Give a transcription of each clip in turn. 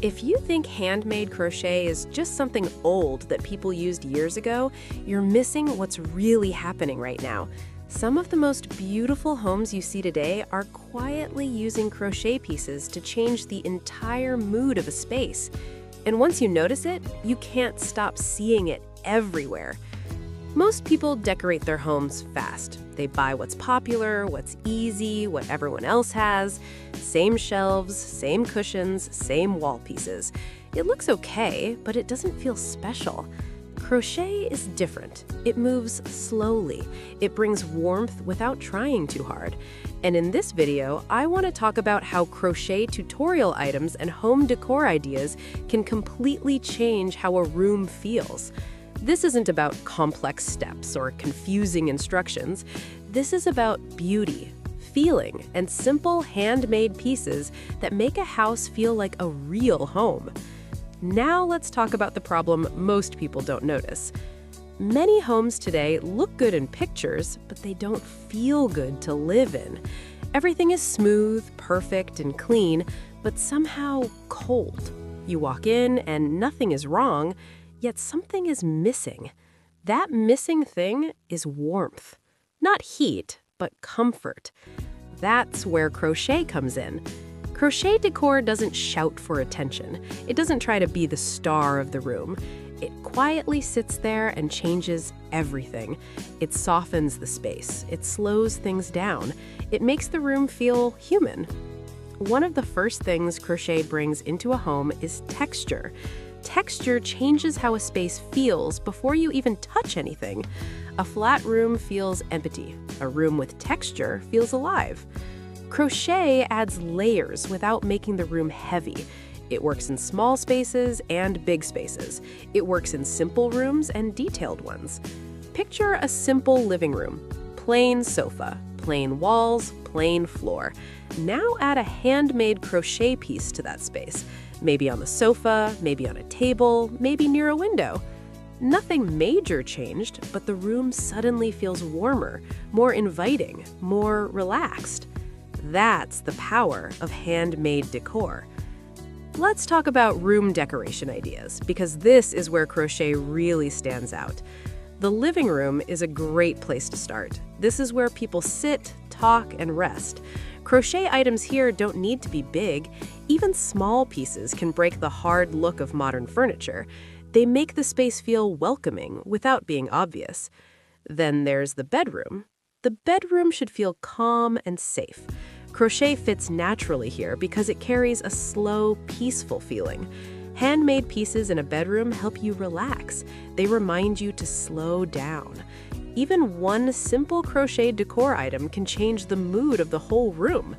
If you think handmade crochet is just something old that people used years ago, you're missing what's really happening right now. Some of the most beautiful homes you see today are quietly using crochet pieces to change the entire mood of a space. And once you notice it, you can't stop seeing it everywhere. Most people decorate their homes fast. They buy what's popular, what's easy, what everyone else has. Same shelves, same cushions, same wall pieces. It looks okay, but it doesn't feel special. Crochet is different. It moves slowly. It brings warmth without trying too hard. And in this video, I want to talk about how crochet tutorial items and home decor ideas can completely change how a room feels. This isn't about complex steps or confusing instructions. This is about beauty, feeling, and simple handmade pieces that make a house feel like a real home. Now let's talk about the problem most people don't notice. Many homes today look good in pictures, but they don't feel good to live in. Everything is smooth, perfect, and clean, but somehow cold. You walk in and nothing is wrong, yet something is missing. That missing thing is warmth. Not heat, but comfort. That's where crochet comes in. Crochet decor doesn't shout for attention. It doesn't try to be the star of the room. It quietly sits there and changes everything. It softens the space. It slows things down. It makes the room feel human. One of the first things crochet brings into a home is texture. Texture changes how a space feels before you even touch anything. A flat room feels empty. A room with texture feels alive. Crochet adds layers without making the room heavy. It works in small spaces and big spaces. It works in simple rooms and detailed ones. Picture a simple living room. Plain sofa, plain walls, plain floor. Now add a handmade crochet piece to that space. Maybe on the sofa, maybe on a table, maybe near a window. Nothing major changed, but the room suddenly feels warmer, more inviting, more relaxed. That's the power of handmade decor. Let's talk about room decoration ideas, because this is where crochet really stands out. The living room is a great place to start. This is where people sit, talk, and rest. Crochet items here don't need to be big. Even small pieces can break the hard look of modern furniture. They make the space feel welcoming without being obvious. Then there's the bedroom. The bedroom should feel calm and safe. Crochet fits naturally here because it carries a slow, peaceful feeling. Handmade pieces in a bedroom help you relax. They remind you to slow down. Even one simple crochet decor item can change the mood of the whole room.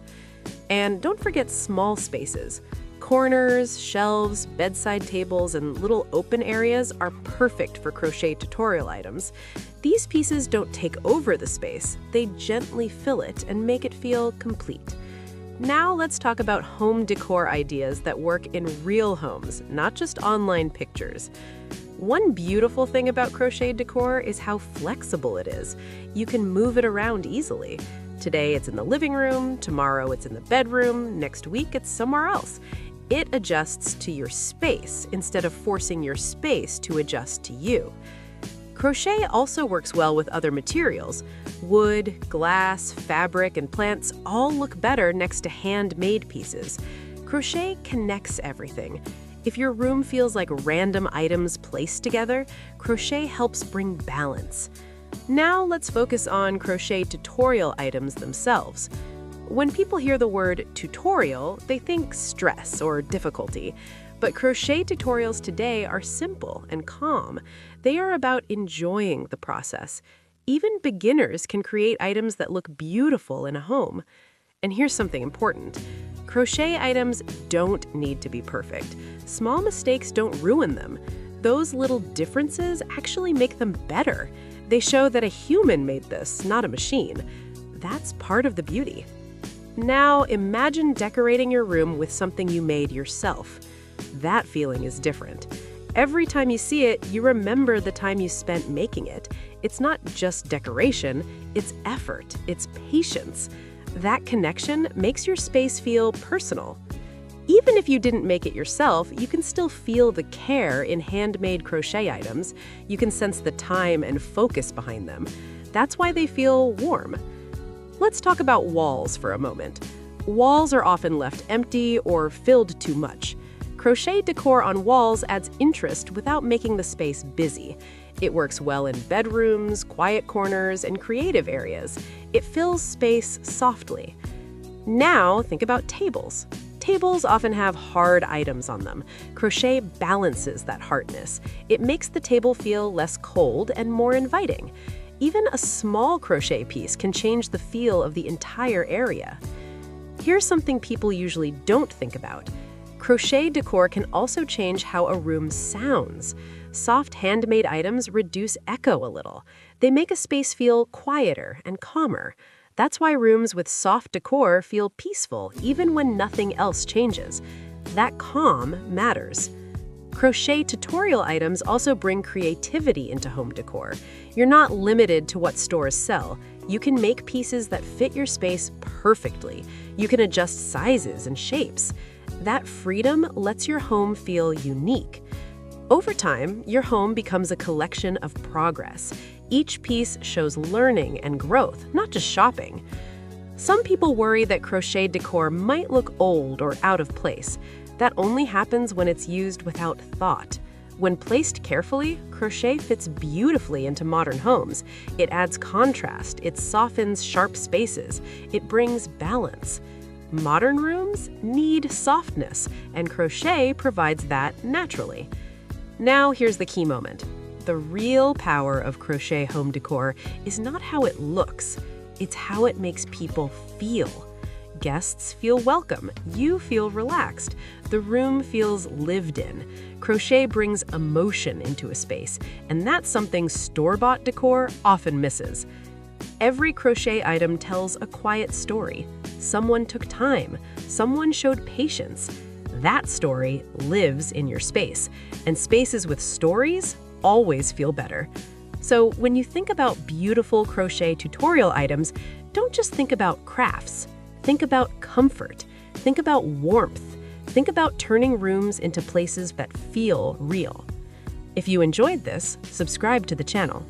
And don't forget small spaces. Corners, shelves, bedside tables, and little open areas are perfect for crochet tutorial items. These pieces don't take over the space, they gently fill it and make it feel complete. Now let's talk about home decor ideas that work in real homes, not just online pictures. One beautiful thing about crochet decor is how flexible it is. You can move it around easily. Today it's in the living room, tomorrow it's in the bedroom, next week it's somewhere else. It adjusts to your space instead of forcing your space to adjust to you. Crochet also works well with other materials. Wood, glass, fabric, and plants all look better next to handmade pieces. Crochet connects everything. If your room feels like random items placed together, crochet helps bring balance. Now let's focus on crochet tutorial items themselves. When people hear the word tutorial, they think stress or difficulty. But crochet tutorials today are simple and calm. They are about enjoying the process. Even beginners can create items that look beautiful in a home. And here's something important. Crochet items don't need to be perfect. Small mistakes don't ruin them. Those little differences actually make them better. They show that a human made this, not a machine. That's part of the beauty. Now imagine decorating your room with something you made yourself. That feeling is different. Every time you see it, you remember the time you spent making it. It's not just decoration, it's effort, it's patience. That connection makes your space feel personal. Even if you didn't make it yourself, you can still feel the care in handmade crochet items. You can sense the time and focus behind them. That's why they feel warm. Let's talk about walls for a moment. Walls are often left empty or filled too much. Crochet decor on walls adds interest without making the space busy. It works well in bedrooms, quiet corners, and creative areas. It fills space softly. Now, think about tables. Tables often have hard items on them. Crochet balances that hardness. It makes the table feel less cold and more inviting. Even a small crochet piece can change the feel of the entire area. Here's something people usually don't think about. Crochet decor can also change how a room sounds. Soft handmade items reduce echo a little. They make a space feel quieter and calmer. That's why rooms with soft decor feel peaceful even when nothing else changes. That calm matters. Crochet tutorial items also bring creativity into home decor. You're not limited to what stores sell. You can make pieces that fit your space perfectly. You can adjust sizes and shapes. That freedom lets your home feel unique. Over time, your home becomes a collection of progress. Each piece shows learning and growth, not just shopping. Some people worry that crochet decor might look old or out of place. That only happens when it's used without thought. When placed carefully, crochet fits beautifully into modern homes. It adds contrast, it softens sharp spaces, it brings balance. Modern rooms need softness, and crochet provides that naturally. Now here's the key moment. The real power of crochet home decor is not how it looks, it's how it makes people feel. Guests feel welcome, you feel relaxed, the room feels lived in. Crochet brings emotion into a space, and that's something store-bought decor often misses. Every crochet item tells a quiet story. Someone took time, someone showed patience. That story lives in your space, and spaces with stories always feel better. So when you think about beautiful crochet tutorial items, don't just think about crafts. Think about comfort. Think about warmth. Think about turning rooms into places that feel real. If you enjoyed this, subscribe to the channel.